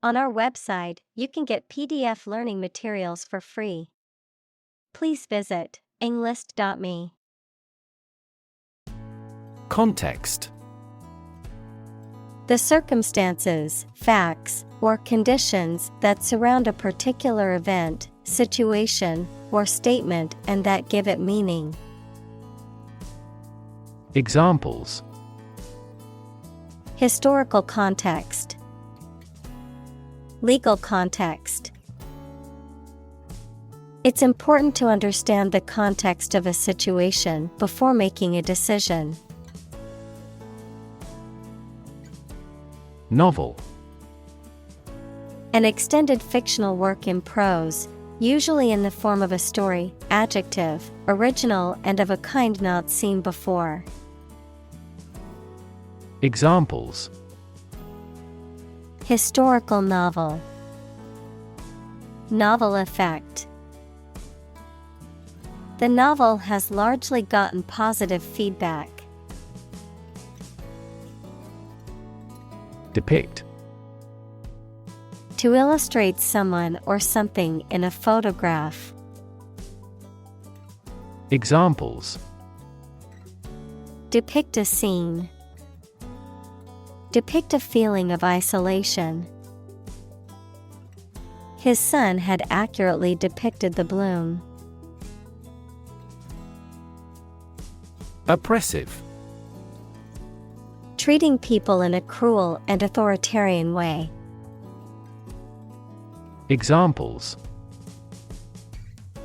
On our website, you can get PDF learning materials for free. Please visit englist.me. Context. The circumstances, facts, or conditions that surround a particular event, situation, or statement and that give it meaning. Examples: Historical context. Legal context. It's important to understand the context of a situation before making a decision. Novel. An extended fictional work in prose, usually in the form of a story. Adjective, original and of a kind not seen before. Examples: Historical novel. Novel effect. The novel has largely gotten positive feedback. Depict. To illustrate someone or something in a photograph. Examples: Depict a scene. Depict a feeling of isolation. His son had accurately depicted the bloom. Oppressive. Treating people in a cruel and authoritarian way. Examples: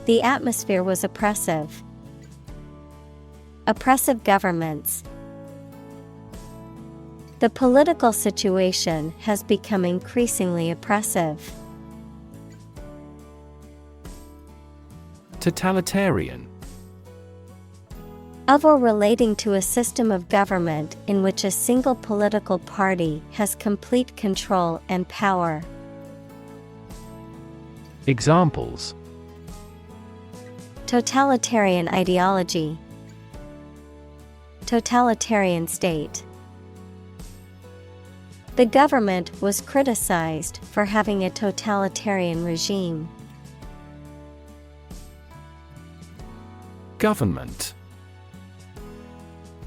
The atmosphere was oppressive. Oppressive governments. The political situation has become increasingly oppressive. Totalitarian. Of or relating to a system of government in which a single political party has complete control and power. Examples: Totalitarian ideology. Totalitarian state. The government was criticized for having a totalitarian regime. Government.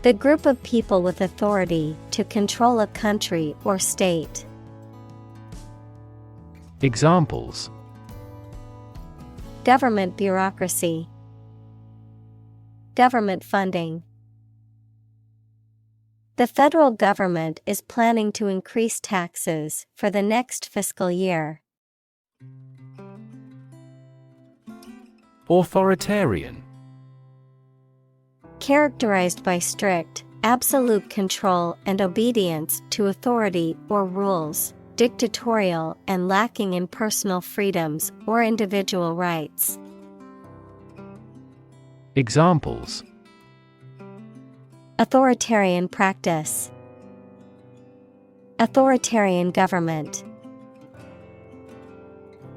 The group of people with authority to control a country or state. Examples: Government bureaucracy. Government funding. The federal government is planning to increase taxes for the next fiscal year. Authoritarian. Characterized by strict, absolute control and obedience to authority or rules, dictatorial and lacking in personal freedoms or individual rights. Examples: Authoritarian practice. Authoritarian government.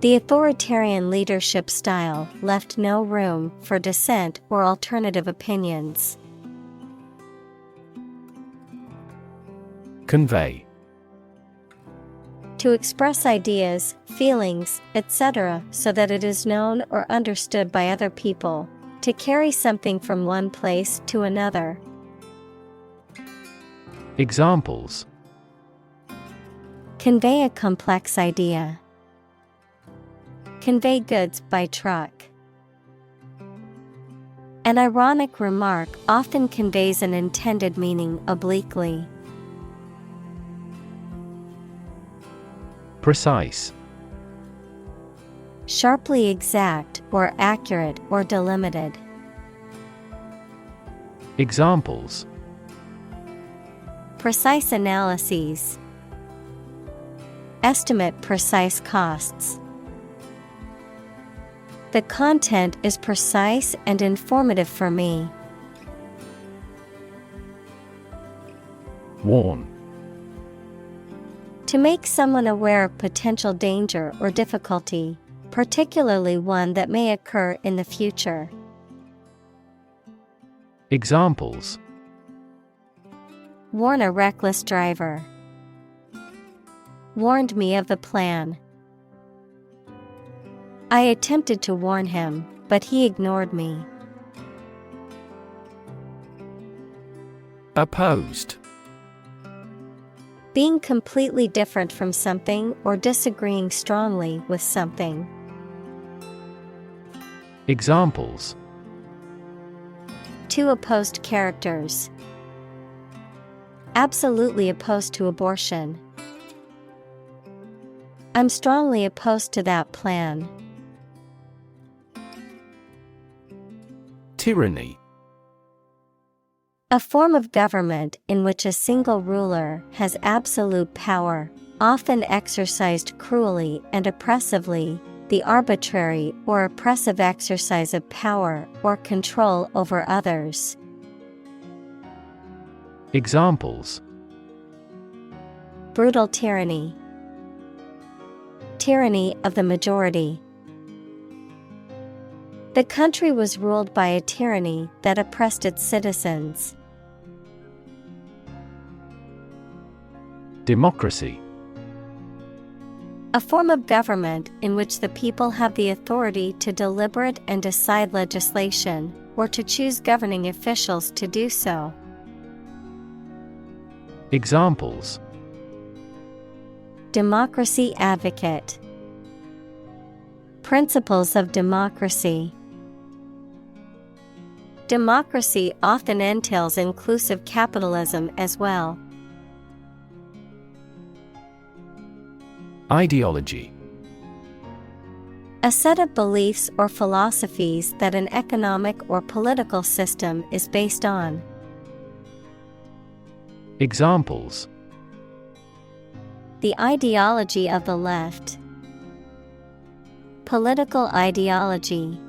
The authoritarian leadership style left no room for dissent or alternative opinions. Convey. To express ideas, feelings, etc., so that it is known or understood by other people. To carry something from one place to another. Examples: Convey a complex idea. Convey goods by truck. An ironic remark often conveys an intended meaning obliquely. Precise. Sharply exact or accurate or delimited. Examples: Precise analyses. Estimate precise costs. The content is precise and informative for me. Warn. To make someone aware of potential danger or difficulty, particularly one that may occur in the future. Examples: Warn a reckless driver. Warned me of the plan. I attempted to warn him, but he ignored me. Opposed. Being completely different from something or disagreeing strongly with something. Examples. Two opposed characters. Absolutely opposed to abortion. I'm strongly opposed to that plan. Tyranny. A form of government in which a single ruler has absolute power, often exercised cruelly and oppressively, the arbitrary or oppressive exercise of power or control over others. Examples. Brutal tyranny. Tyranny of the majority. The country was ruled by a tyranny that oppressed its citizens. Democracy. A form of government in which the people have the authority to deliberate and decide legislation, or to choose governing officials to do so. Examples. Democracy advocate. Principles of democracy. Democracy often entails inclusive capitalism as well. Ideology. A set of beliefs or philosophies that an economic or political system is based on. Examples. The ideology of the left. Political ideology.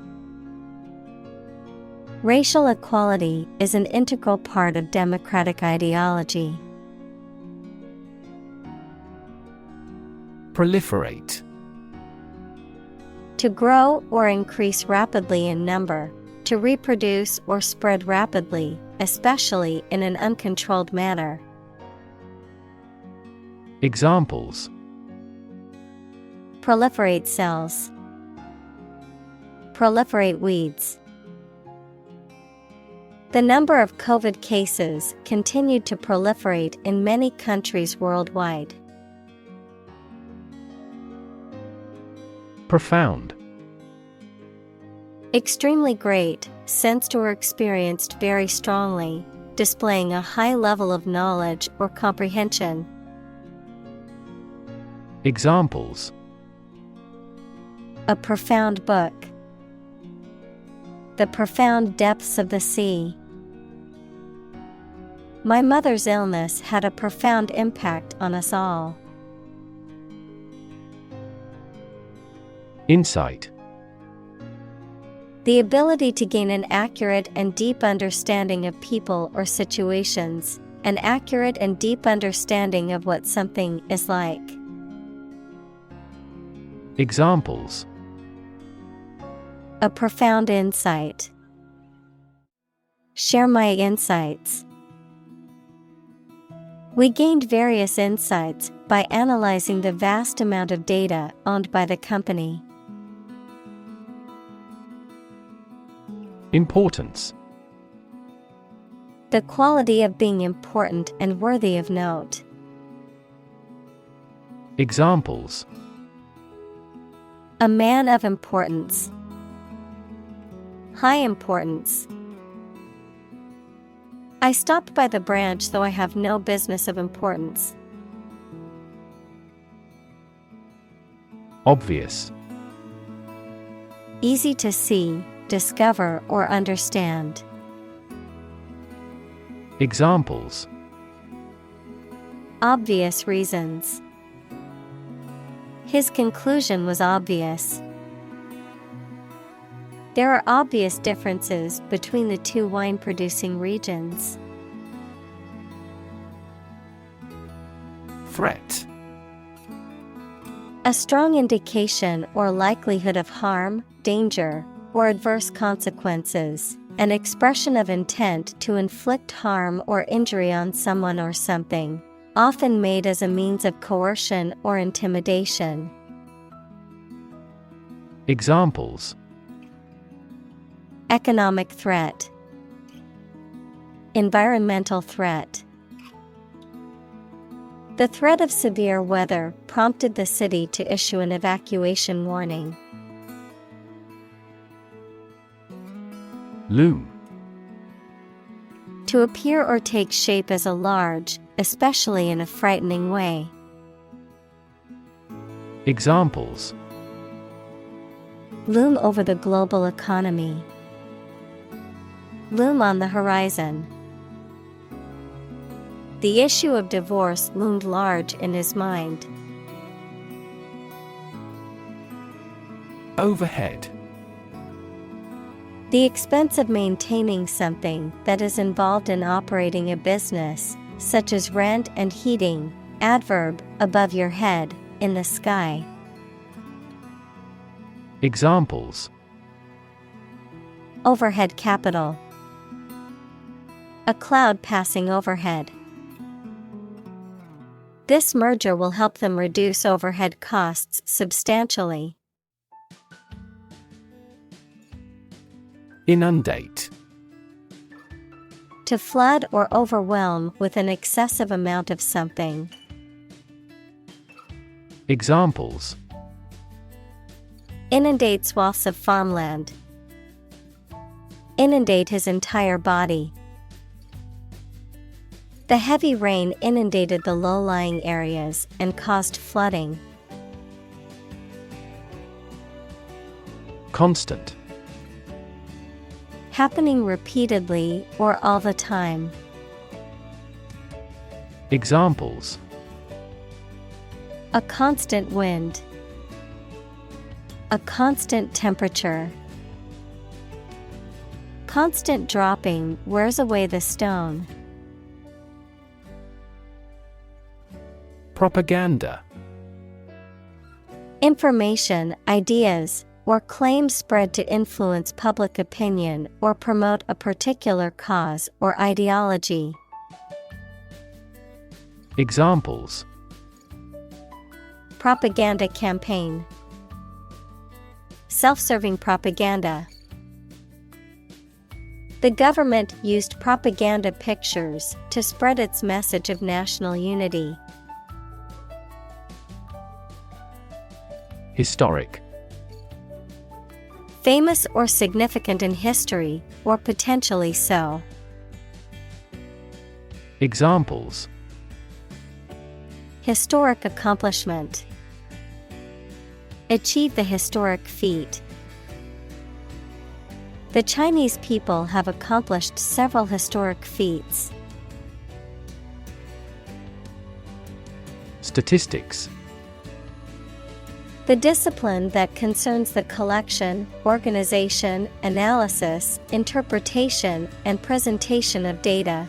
Racial equality is an integral part of democratic ideology. Proliferate. To grow or increase rapidly in number, to reproduce or spread rapidly, especially in an uncontrolled manner. Examples. Proliferate cells. Proliferate weeds. The number of COVID cases continued to proliferate in many countries worldwide. Profound. Extremely great, sensed or experienced very strongly, displaying a high level of knowledge or comprehension. Examples. A profound book. The profound depths of the sea. My mother's illness had a profound impact on us all. Insight. The ability to gain an accurate and deep understanding of people or situations, an accurate and deep understanding of what something is like. Examples. A profound insight. Share my insights. We gained various insights by analyzing the vast amount of data owned by the company. Importance. The quality of being important and worthy of note. Examples. A man of importance. High importance. I stopped by the branch though I have no business of importance. Obvious. Easy to see, discover or understand. Examples. Obvious reasons. His conclusion was obvious. There are obvious differences between the two wine-producing regions. Threat. A strong indication or likelihood of harm, danger, or adverse consequences. An expression of intent to inflict harm or injury on someone or something, often made as a means of coercion or intimidation. Examples: Economic threat, environmental threat. The threat of severe weather prompted the city to issue an evacuation warning. Loom. To appear or take shape as a large, especially in a frightening way. Examples: Loom over the global economy. Loom on the horizon. The issue of divorce loomed large in his mind. Overhead. The expense of maintaining something that is involved in operating a business, such as rent and heating. Adverb, above your head, in the sky. Examples: Overhead capital. A cloud passing overhead. This merger will help them reduce overhead costs substantially. Inundate. To flood or overwhelm with an excessive amount of something. Examples: Inundate swaths of farmland. Inundate his entire body. The heavy rain inundated the low-lying areas and caused flooding. Constant. Happening repeatedly or all the time. Examples: A constant wind. A constant temperature. Constant dropping wears away the stone. Propaganda. Information, ideas, or claims spread to influence public opinion or promote a particular cause or ideology. Examples: Propaganda campaign. Self-serving propaganda. The government used propaganda pictures to spread its message of national unity. Historic. Famous or significant in history, or potentially so. Examples: Historic accomplishment. Achieve the historic feat. The Chinese people have accomplished several historic feats. Statistics. The discipline that concerns the collection, organization, analysis, interpretation, and presentation of data.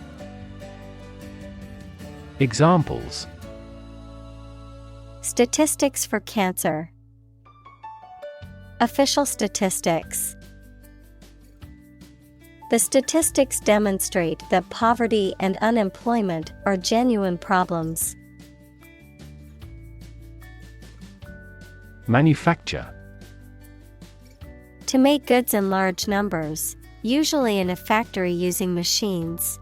Examples: Statistics for cancer. Official statistics. The statistics demonstrate that poverty and unemployment are genuine problems. Manufacture. To make goods in large numbers, usually in a factory using machines.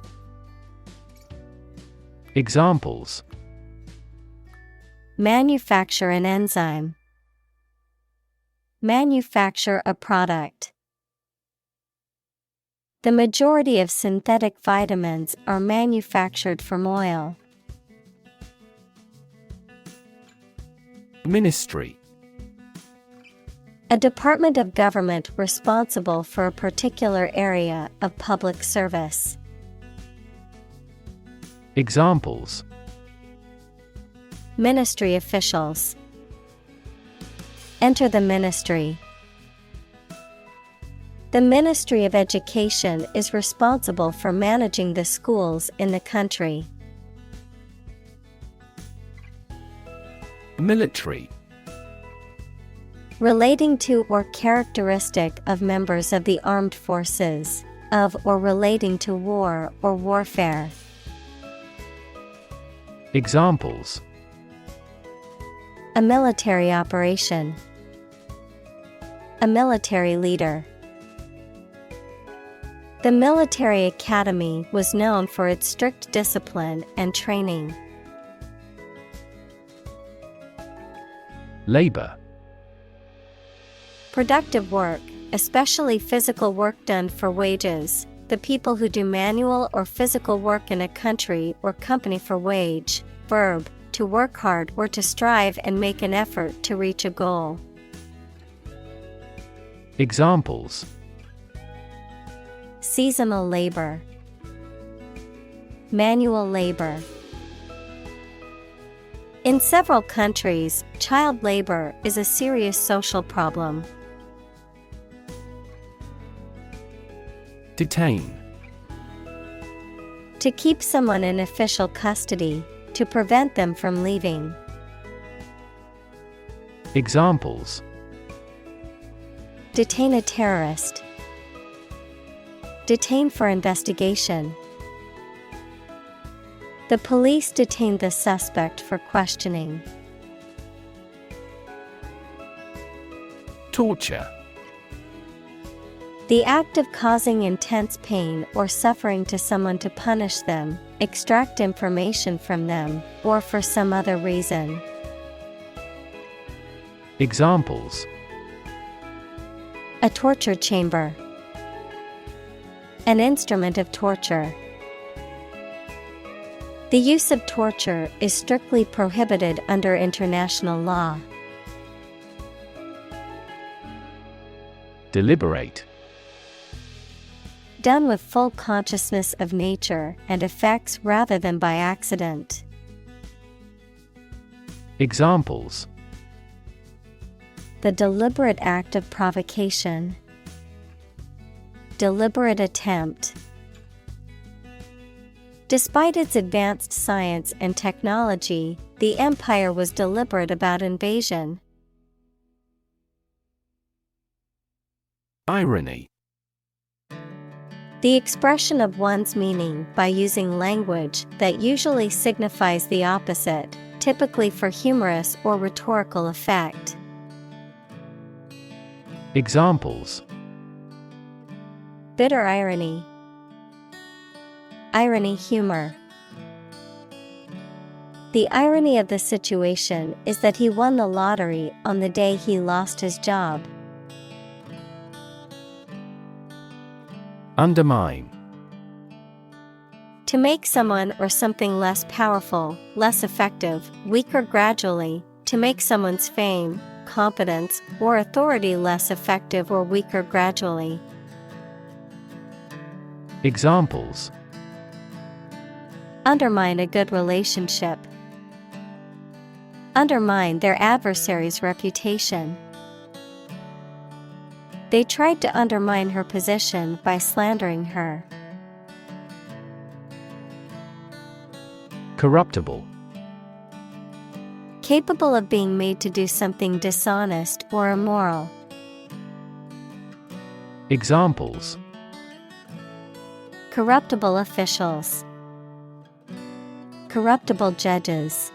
Examples: Manufacture an enzyme. Manufacture a product. The majority of synthetic vitamins are manufactured from oil. Ministry. A department of government responsible for a particular area of public service. Examples: Ministry officials. Enter the ministry. The Ministry of Education is responsible for managing the schools in the country. Military. Relating to or characteristic of members of the armed forces, of or relating to war or warfare. Examples: a military operation, a military leader. The military academy was known for its strict discipline and training. Labor. Productive work, especially physical work done for wages, the people who do manual or physical work in a country or company for wage. Verb, to work hard or to strive and make an effort to reach a goal. Examples: seasonal labor, manual labor. In several countries, child labor is a serious social problem. Detain. To keep someone in official custody, to prevent them from leaving. Examples: detain a terrorist, detain for investigation. The police detained the suspect for questioning. Torture. The act of causing intense pain or suffering to someone to punish them, extract information from them, or for some other reason. Examples: a torture chamber, an instrument of torture. The use of torture is strictly prohibited under international law. Deliberate. Done with full consciousness of nature and effects rather than by accident. Examples: the deliberate act of provocation, deliberate attempt. Despite its advanced science and technology, the empire was deliberate about invasion. Irony. The expression of one's meaning by using language that usually signifies the opposite, typically for humorous or rhetorical effect. Examples: bitter irony, irony humor. The irony of the situation is that he won the lottery on the day he lost his job. Undermine. To make someone or something less powerful, less effective, weaker gradually, to make someone's fame, competence, or authority less effective or weaker gradually. Examples: undermine a good relationship, undermine their adversary's reputation. They tried to undermine her position by slandering her. Corruptible. Capable of being made to do something dishonest or immoral. Examples: corruptible officials, corruptible judges.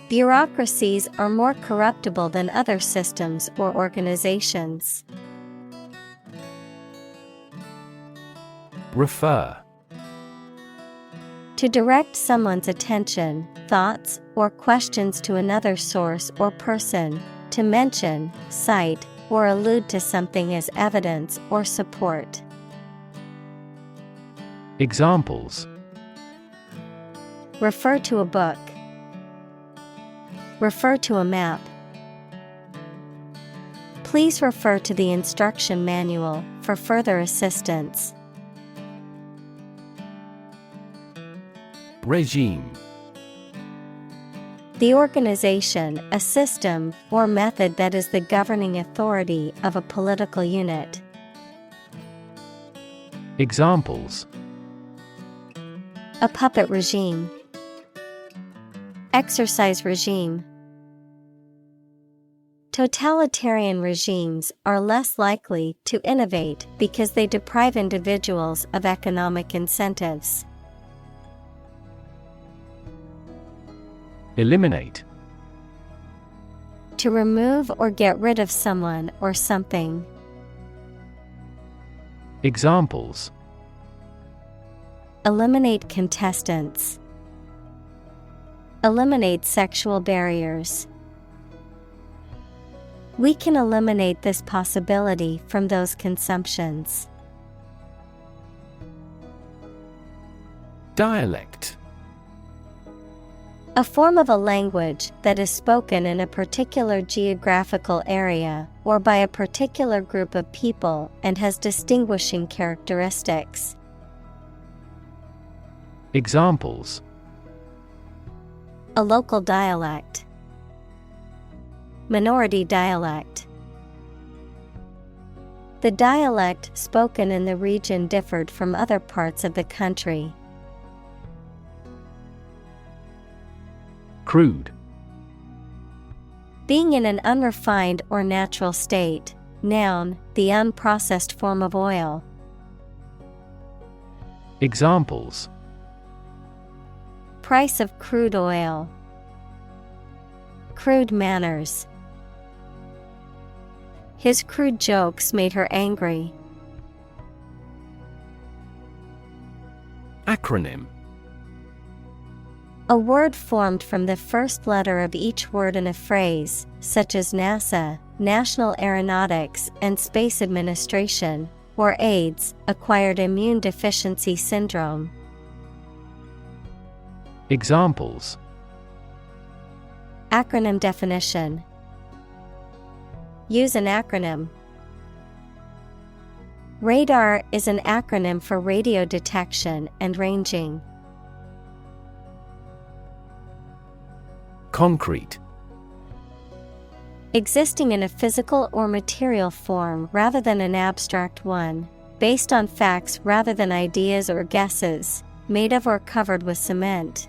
Bureaucracies are more corruptible than other systems or organizations. Refer. To direct someone's attention, thoughts, or questions to another source or person, to mention, cite, or allude to something as evidence or support. Examples: refer to a book, refer to a map. Please refer to the instruction manual for further assistance. Regime. The organization, a system, or method that is the governing authority of a political unit. Examples: a puppet regime, exercise regime. Totalitarian regimes are less likely to innovate because they deprive individuals of economic incentives. Eliminate. To remove or get rid of someone or something. Examples: Eliminate contestants. Eliminate sexual barriers. We can eliminate this possibility from those consumptions. Dialect. A form of a language that is spoken in a particular geographical area or by a particular group of people and has distinguishing characteristics. Examples: A local dialect. Minority dialect. The dialect spoken in the region differed from other parts of the country. Crude. Being in an unrefined or natural state. Noun, the unprocessed form of oil. Examples: Price of crude oil. Crude manners. His crude jokes made her angry. Acronym. A word formed from the first letter of each word in a phrase, such as NASA, National Aeronautics and Space Administration, or AIDS, Acquired Immune Deficiency Syndrome. Examples: Acronym definition. Use an acronym. Radar is an acronym for radio detection and ranging. Concrete. Existing in a physical or material form rather than an abstract one, based on facts rather than ideas or guesses, made of or covered with cement.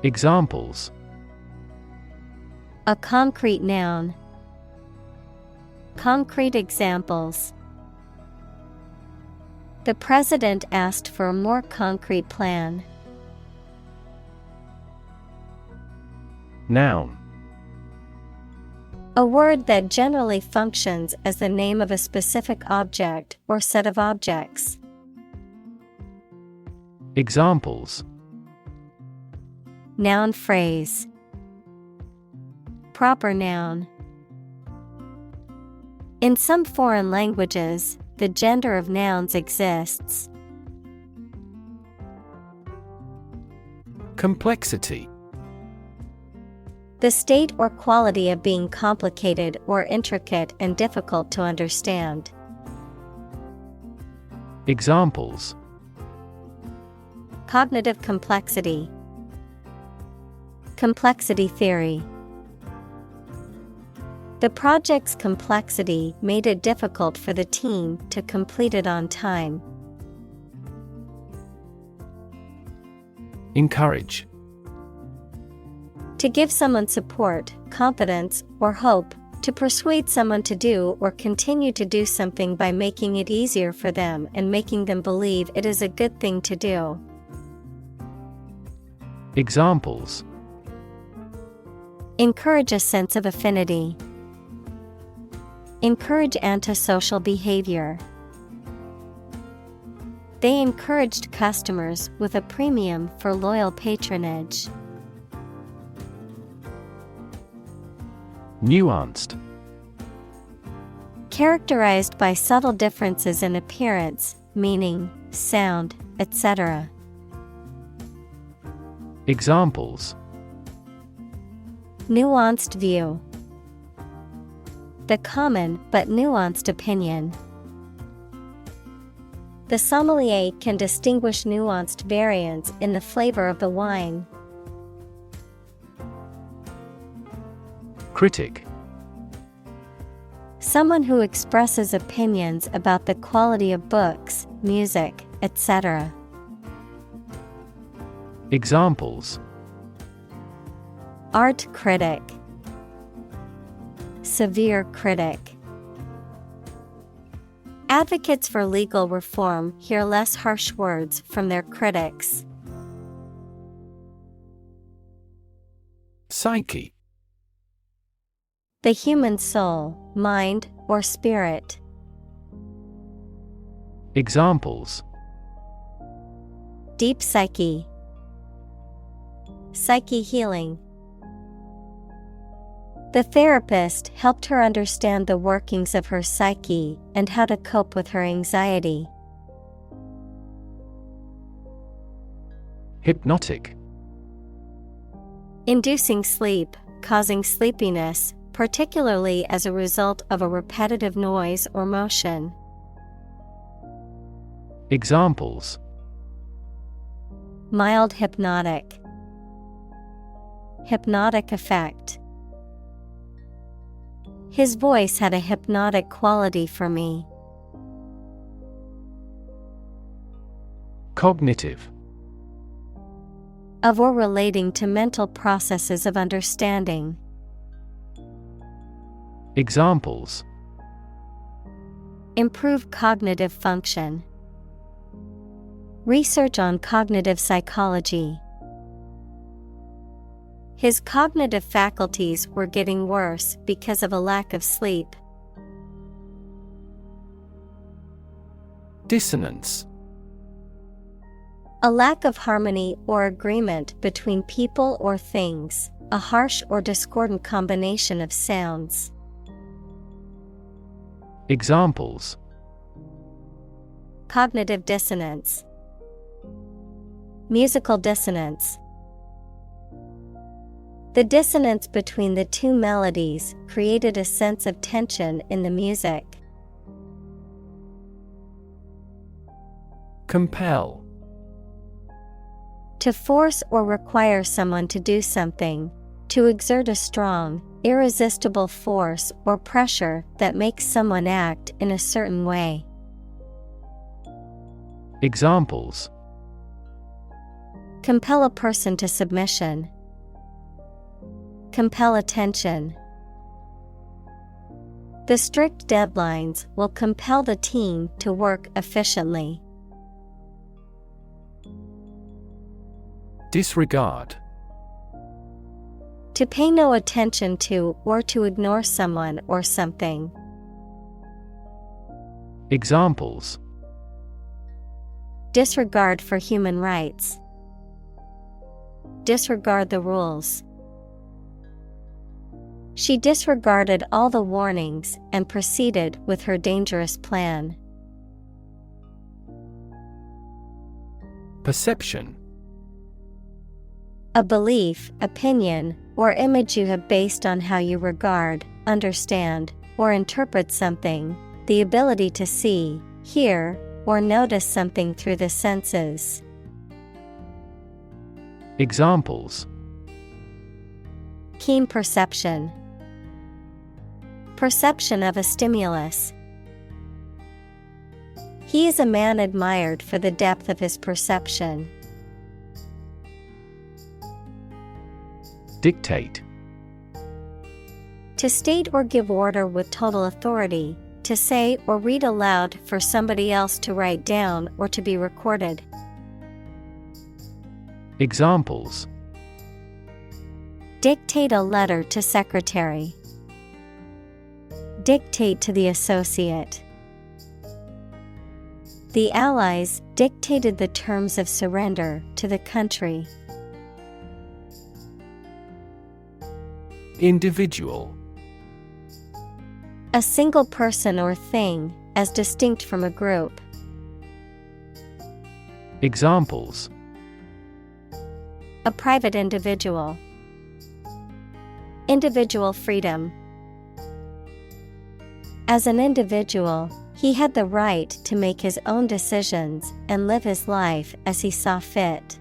Examples: A concrete noun. Concrete examples. The president asked for a more concrete plan. Noun. A word that generally functions as the name of a specific object or set of objects. Examples: Noun phrase. Proper noun. In some foreign languages, the gender of nouns exists. Complexity. The state or quality of being complicated or intricate and difficult to understand. Examples: Cognitive complexity. Complexity theory. The project's complexity made it difficult for the team to complete it on time. Encourage. To give someone support, confidence, or hope, to persuade someone to do or continue to do something by making it easier for them and making them believe it is a good thing to do. Examples: Encourage a sense of affinity. Encourage antisocial behavior. They encouraged customers with a premium for loyal patronage. Nuanced. Characterized by subtle differences in appearance, meaning, sound, etc. Examples: Nuanced view. The common but nuanced opinion. The sommelier can distinguish nuanced variants in the flavor of the wine. Critic. Someone who expresses opinions about the quality of books, music, etc. Examples: Art critic. Severe critic. Advocates for legal reform hear less harsh words from their critics. Psyche. The human soul, mind, or spirit. Examples: Deep psyche. Psyche healing. The therapist helped her understand the workings of her psyche and how to cope with her anxiety. Hypnotic. Inducing sleep, causing sleepiness, particularly as a result of a repetitive noise or motion. Examples: Mild hypnotic. Hypnotic effect. His voice had a hypnotic quality for me. Cognitive. Of or relating to mental processes of understanding. Examples: Improve cognitive function. Research on cognitive psychology. His cognitive faculties were getting worse because of a lack of sleep. Dissonance. A lack of harmony or agreement between people or things, a harsh or discordant combination of sounds. Examples: Cognitive dissonance. Musical dissonance. The dissonance between the two melodies created a sense of tension in the music. Compel. To force or require someone to do something, to exert a strong, irresistible force or pressure that makes someone act in a certain way. Examples: Compel a person to submission. Compel attention. The strict deadlines will compel the team to work efficiently. Disregard. To pay no attention to or to ignore someone or something. Examples: Disregard for human rights. Disregard the rules. She disregarded all the warnings and proceeded with her dangerous plan. Perception. A belief, opinion, or image you have based on how you regard, understand, or interpret something, the ability to see, hear, or notice something through the senses. Examples: Keen perception. Perception of a stimulus. He is a man admired for the depth of his perception. Dictate. To state or give order with total authority, to say or read aloud for somebody else to write down or to be recorded. Examples: Dictate a letter to secretary. Dictate to the associate. The Allies dictated the terms of surrender to the country. Individual. A single person or thing, as distinct from a group. Examples: A private individual. Individual freedom. As an individual, he had the right to make his own decisions and live his life as he saw fit.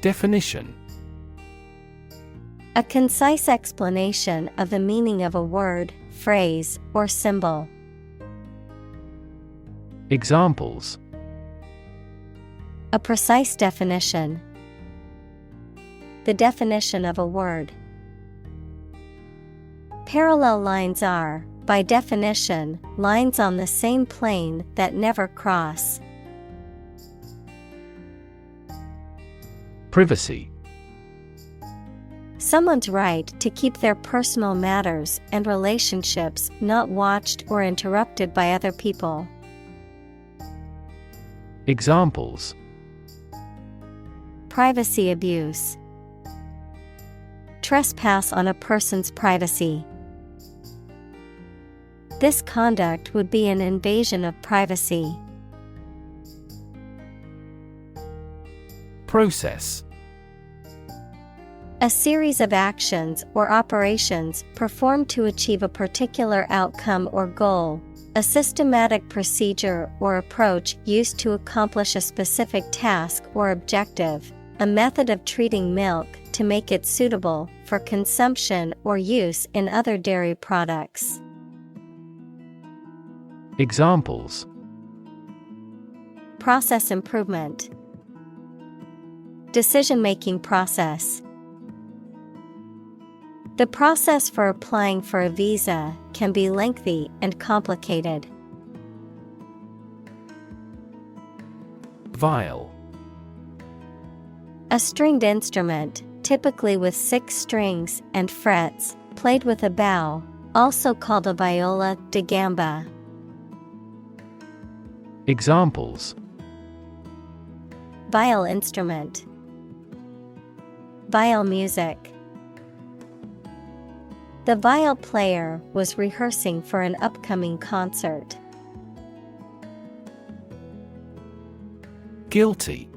Definition. A concise explanation of the meaning of a word, phrase, or symbol. Examples: A precise definition. The definition of a word. Parallel lines are, by definition, lines on the same plane that never cross. Privacy. Someone's right to keep their personal matters and relationships not watched or interrupted by other people. Examples: Privacy abuse. Trespass on a person's privacy. This conduct would be an invasion of privacy. Process. A series of actions or operations performed to achieve a particular outcome or goal. A systematic procedure or approach used to accomplish a specific task or objective. A method of treating milk to make it suitable for consumption or use in other dairy products. Examples: Process improvement. Decision-making process. The process for applying for a visa can be lengthy and complicated. Viol. A stringed instrument, typically with 6 strings and frets, played with a bow, also called a viola da gamba. Examples: Viol instrument. Viol music. The viol player was rehearsing for an upcoming concert. Guilty.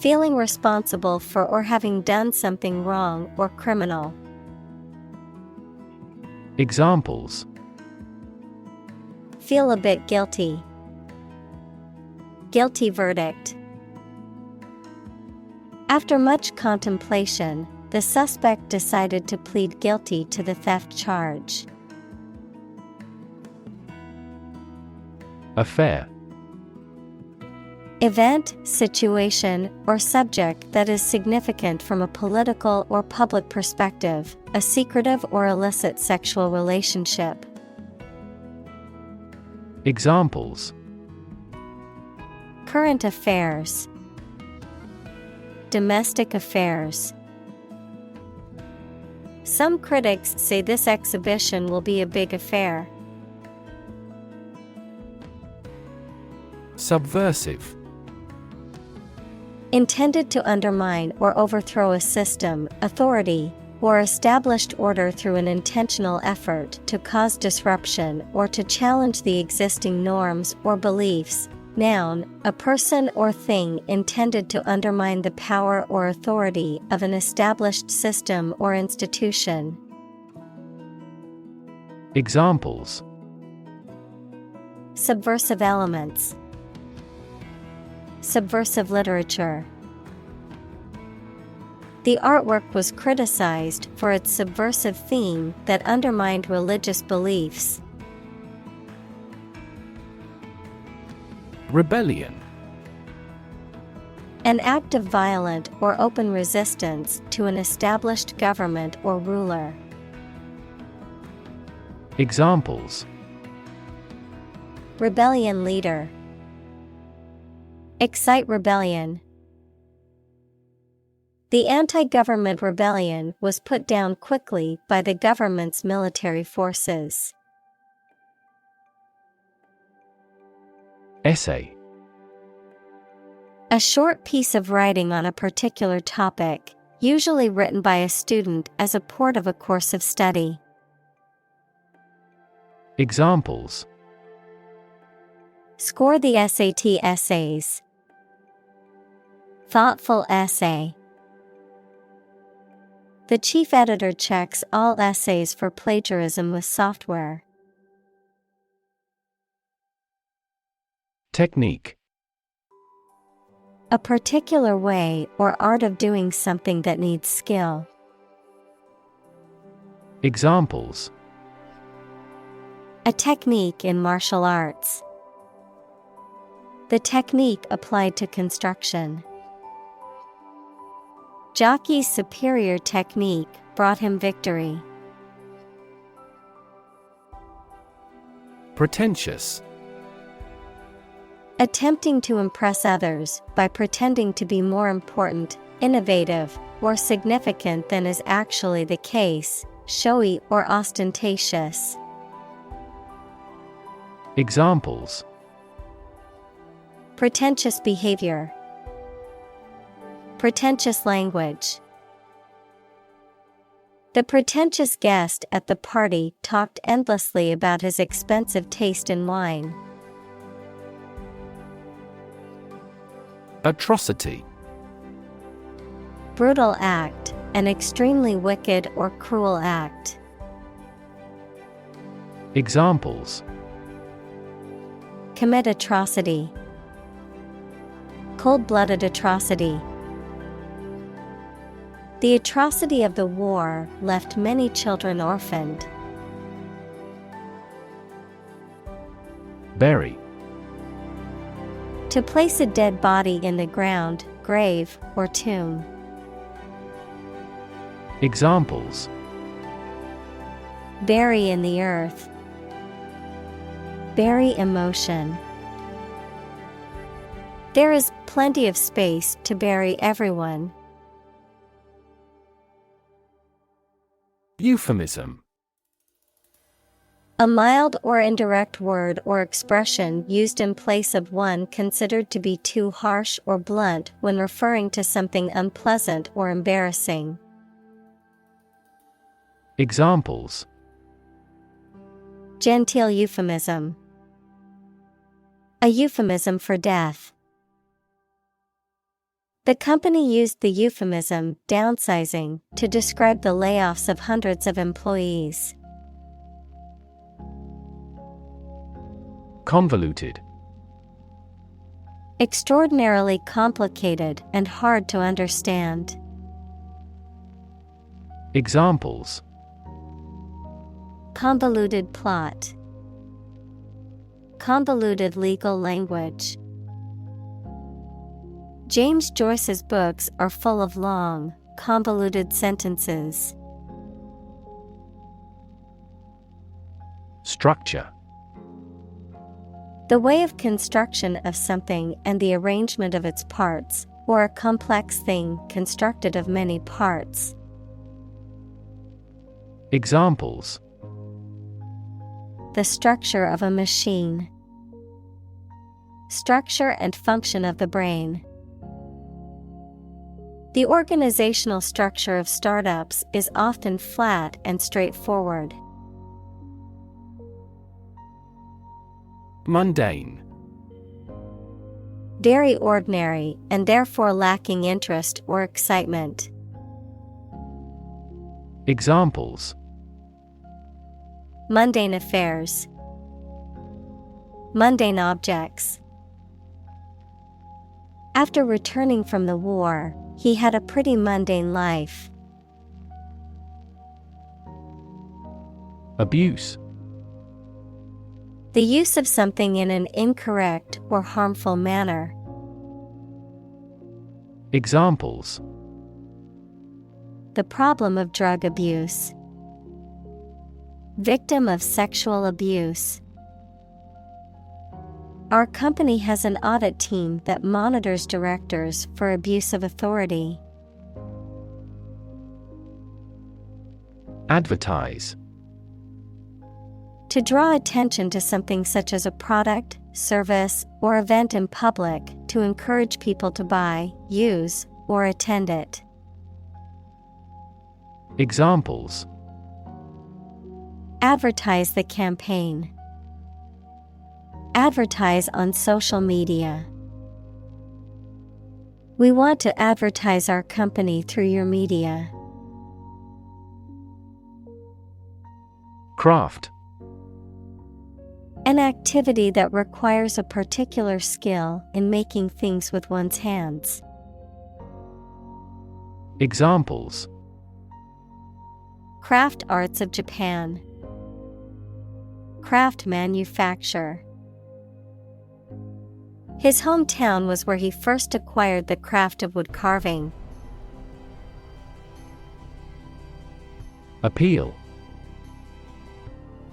Feeling responsible for or having done something wrong or criminal. Examples: Feel a bit guilty. Guilty verdict. After much contemplation, the suspect decided to plead guilty to the theft charge. Affair. Event, situation, or subject that is significant from a political or public perspective, a secretive or illicit sexual relationship. Examples: Current affairs. Domestic affairs. Some critics say this exhibition will be a big affair. Subversive. Intended to undermine or overthrow a system, authority, or established order through an intentional effort to cause disruption or to challenge the existing norms or beliefs. Noun, a person or thing intended to undermine the power or authority of an established system or institution. Examples: Subversive elements. Subversive literature. The artwork was criticized for its subversive theme that undermined religious beliefs. Rebellion. An act of violent or open resistance to an established government or ruler. Examples: Rebellion leader. Excite rebellion. The anti-government rebellion was put down quickly by the government's military forces. Essay. A short piece of writing on a particular topic, usually written by a student as a part of a course of study. Examples: Score the SAT essays. Thoughtful essay. The chief editor checks all essays for plagiarism with software. Technique. A particular way or art of doing something that needs skill. Examples: A technique in martial arts. The technique applied to construction. Jockey's superior technique brought him victory. Pretentious. Attempting to impress others by pretending to be more important, innovative, or significant than is actually the case, showy or ostentatious. Examples: Pretentious behavior. Pretentious language. The pretentious guest at the party talked endlessly about his expensive taste in wine. Atrocity. Brutal act, an extremely wicked or cruel act. Examples: Commit atrocity. Cold-blooded atrocity. The atrocity of the war left many children orphaned. Bury. To place a dead body in the ground, grave, or tomb. Examples: Bury in the earth. Bury emotion. There is plenty of space to bury everyone. Euphemism. A mild or indirect word or expression used in place of one considered to be too harsh or blunt when referring to something unpleasant or embarrassing. Examples: Genteel euphemism. A euphemism for death. The company used the euphemism downsizing to describe the layoffs of hundreds of employees. Convoluted. Extraordinarily complicated and hard to understand. Examples: Convoluted plot. Convoluted legal language. James Joyce's books are full of long, convoluted sentences. Structure. The way of construction of something and the arrangement of its parts, or a complex thing constructed of many parts. Examples: The structure of a machine. Structure and function of the brain. The organizational structure of startups is often flat and straightforward. Mundane. Very ordinary and therefore lacking interest or excitement. Examples: Mundane affairs. Mundane objects. After returning from the war, he had a pretty mundane life. Abuse. The use of something in an incorrect or harmful manner. Examples: The problem of drug abuse. Victim of sexual abuse. Our company has an audit team that monitors directors for abuse of authority. Advertise. To draw attention to something such as a product, service, or event in public to encourage people to buy, use, or attend it. Examples: Advertise the campaign. Advertise on social media. We want to advertise our company through your media. Craft. An activity that requires a particular skill in making things with one's hands. Examples: Craft arts of Japan. Craft manufacture. His hometown was where he first acquired the craft of wood carving. Appeal.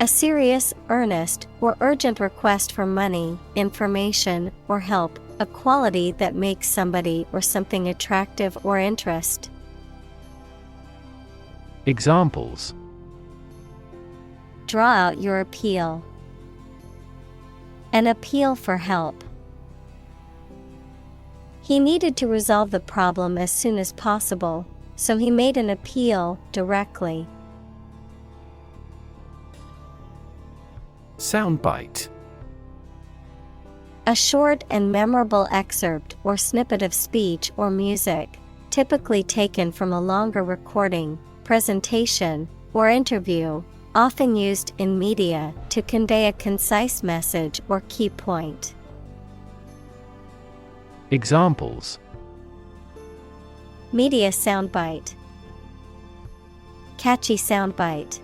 A serious, earnest, or urgent request for money, information, or help, a quality that makes somebody or something attractive or interest. Examples: Draw out your appeal. An appeal for help. He needed to resolve the problem as soon as possible, so he made an appeal directly. Soundbite. A short and memorable excerpt or snippet of speech or music, typically taken from a longer recording, presentation, or interview, often used in media to convey a concise message or key point. Examples: Media soundbite. Catchy soundbite.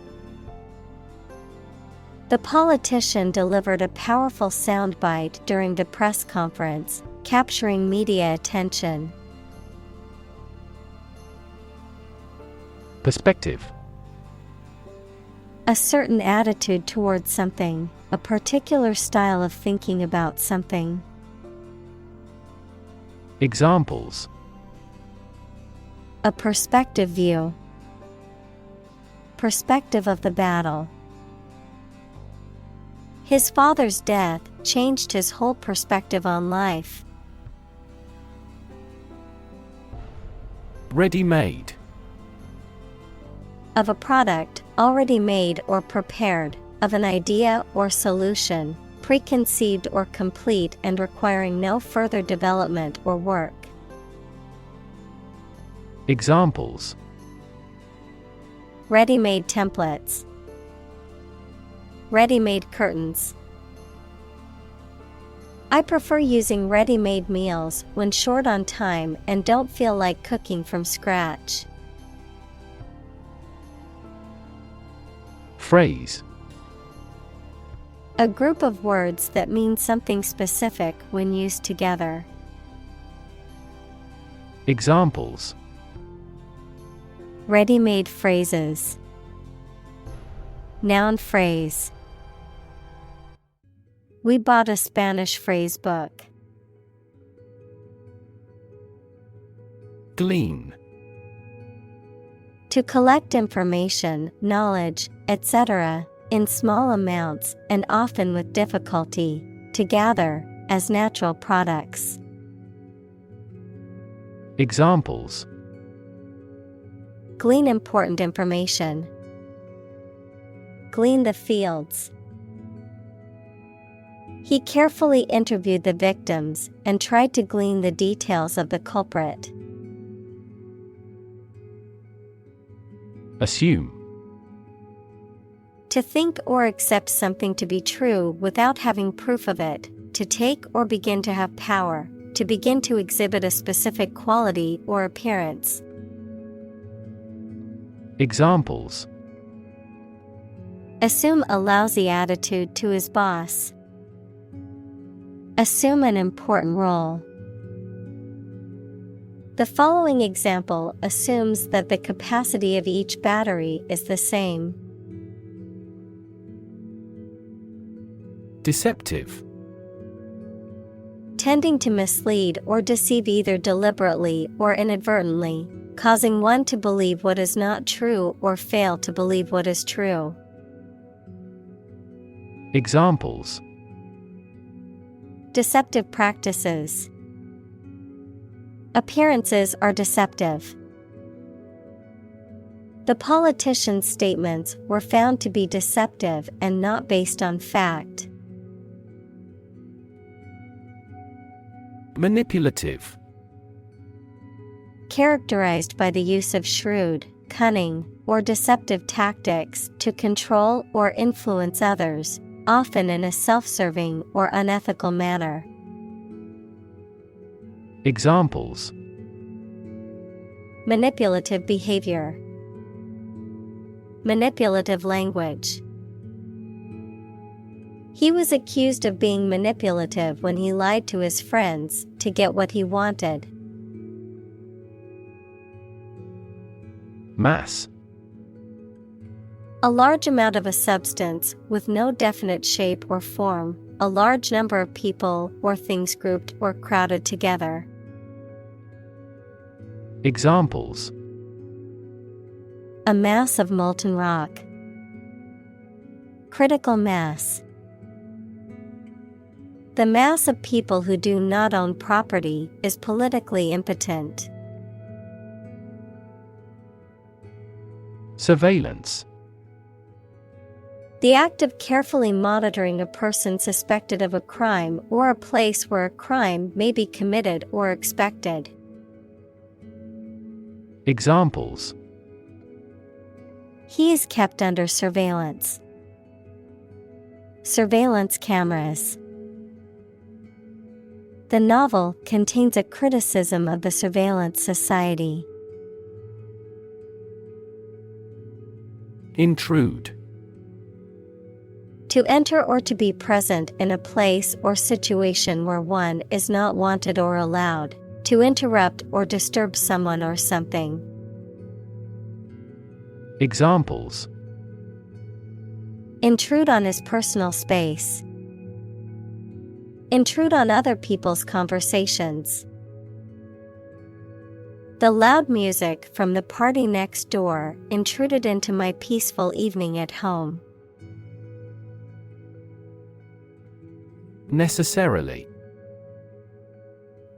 The politician delivered a powerful soundbite during the press conference, capturing media attention. Perspective. A certain attitude towards something, a particular style of thinking about something. Examples: A perspective view. Perspective of the battle. His father's death changed his whole perspective on life. Ready-made. Of a product, already made or prepared, of an idea or solution, preconceived or complete and requiring no further development or work. Examples: Ready-made templates. Ready-made curtains. I prefer using ready-made meals when short on time and don't feel like cooking from scratch. Phrase. A group of words that mean something specific when used together. Examples: Ready-made phrases. Noun phrase. We bought a Spanish phrase book. Glean. To collect information, knowledge, etc., in small amounts and often with difficulty, to gather, as natural products. Examples: Glean important information. Glean the fields. He carefully interviewed the victims and tried to glean the details of the culprit. Assume. To think or accept something to be true without having proof of it, to take or begin to have power, to begin to exhibit a specific quality or appearance. Examples: Assume a lousy attitude to his boss. Assume an important role. The following example assumes that the capacity of each battery is the same. Deceptive. Tending to mislead or deceive either deliberately or inadvertently, causing one to believe what is not true or fail to believe what is true. Examples: Deceptive practices. Appearances are deceptive. The politician's statements were found to be deceptive and not based on fact. Manipulative. Characterized by the use of shrewd, cunning, or deceptive tactics to control or influence others, often in a self-serving or unethical manner. Examples: Manipulative behavior. Manipulative language. He was accused of being manipulative when he lied to his friends to get what he wanted. Mass. A large amount of a substance with no definite shape or form, a large number of people or things grouped or crowded together. Examples: A mass of molten rock. Critical mass. The mass of people who do not own property is politically impotent. Surveillance. The act of carefully monitoring a person suspected of a crime or a place where a crime may be committed or expected. Examples: He is kept under surveillance. Surveillance cameras. The novel contains a criticism of the surveillance society. Intrude. To enter or to be present in a place or situation where one is not wanted or allowed. To interrupt or disturb someone or something. Examples: Intrude on his personal space. Intrude on other people's conversations. The loud music from the party next door intruded into my peaceful evening at home. Necessarily.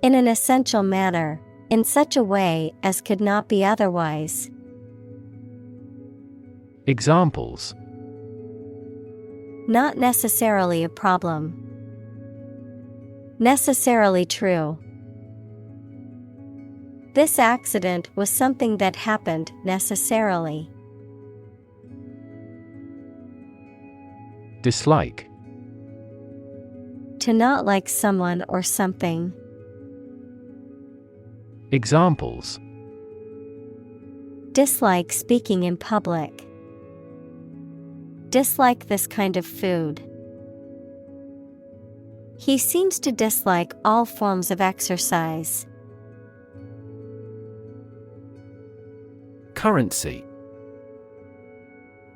In an essential manner, in such a way as could not be otherwise. Examples: Not necessarily a problem. Necessarily true. This accident was something that happened necessarily. Dislike. To not like someone or something. Examples: Dislike speaking in public. Dislike this kind of food. He seems to dislike all forms of exercise. Currency.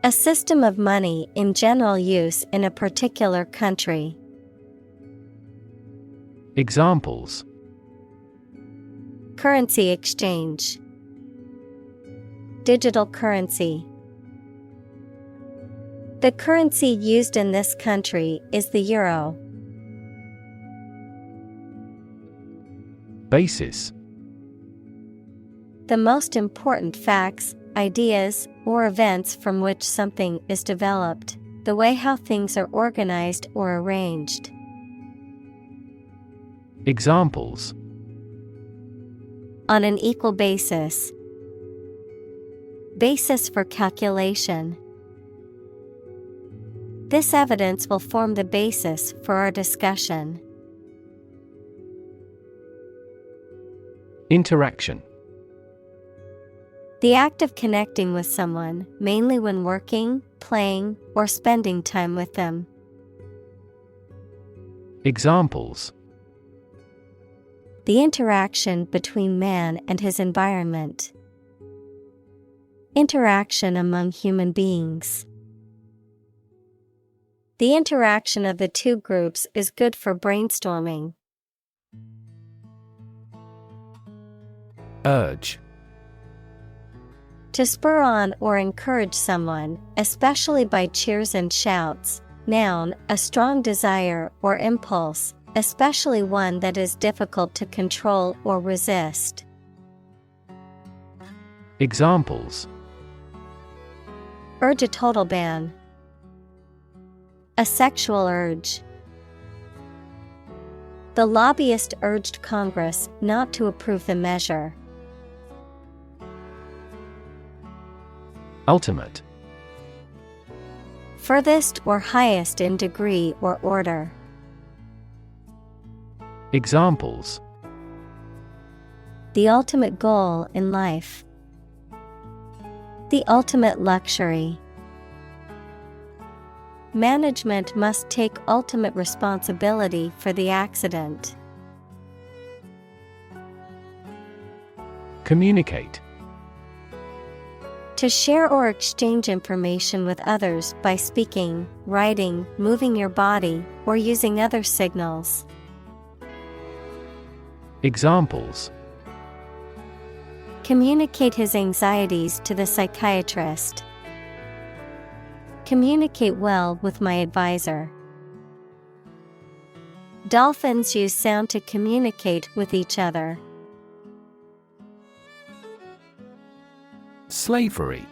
A system of money in general use in a particular country. Examples: Currency exchange. Digital currency. The currency used in this country is the euro. Basis. The most important facts, ideas, or events from which something is developed, the way how things are organized or arranged. Examples: On an equal basis. Basis for calculation. This evidence will form the basis for our discussion. Interaction. The act of connecting with someone, mainly when working, playing, or spending time with them. Examples: The interaction between man and his environment. Interaction among human beings. The interaction of the two groups is good for brainstorming. Urge. To spur on or encourage someone, especially by cheers and shouts. Noun, a strong desire or impulse, especially one that is difficult to control or resist. Examples: Urge a total ban. A sexual urge. The lobbyist urged Congress not to approve the measure. Ultimate. Furthest or highest in degree or order. Examples: The ultimate goal in life. The ultimate luxury. Management must take ultimate responsibility for the accident. Communicate. To share or exchange information with others by speaking, writing, moving your body, or using other signals. Examples: Communicate his anxieties to the psychiatrist. Communicate well with my advisor. Dolphins use sound to communicate with each other. Slavery.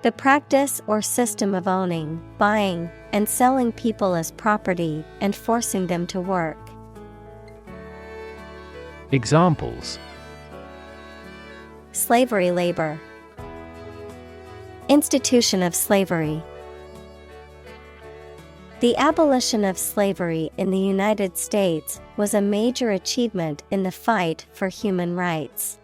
The practice or system of owning, buying, and selling people as property and forcing them to work. Examples: Slavery labor. Institution of slavery. The abolition of slavery in the United States was a major achievement in the fight for human rights.